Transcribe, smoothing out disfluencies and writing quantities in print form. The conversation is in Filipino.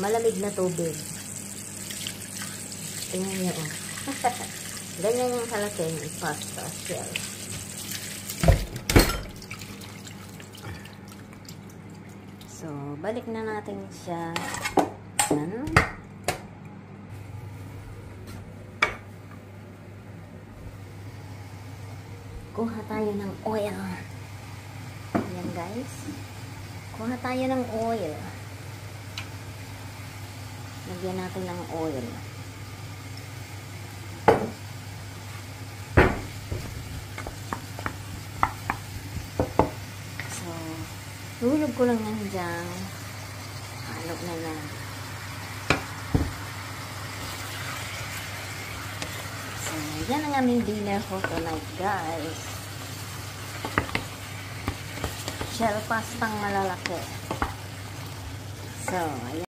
malamig na tubig. Tingnan nyo, oh. Ganyan yung kalaking pasta shell. So, balik na natin siya. Yan. Kuha tayo ng oil. Ayan, guys. Kuha tayo ng oil. Lagyan natin ng oil. So, hulog ko lang yan dyan. Halog na yan. So, yan ang aming dinner for tonight, guys. Shell pastang malalaki. So, ayan.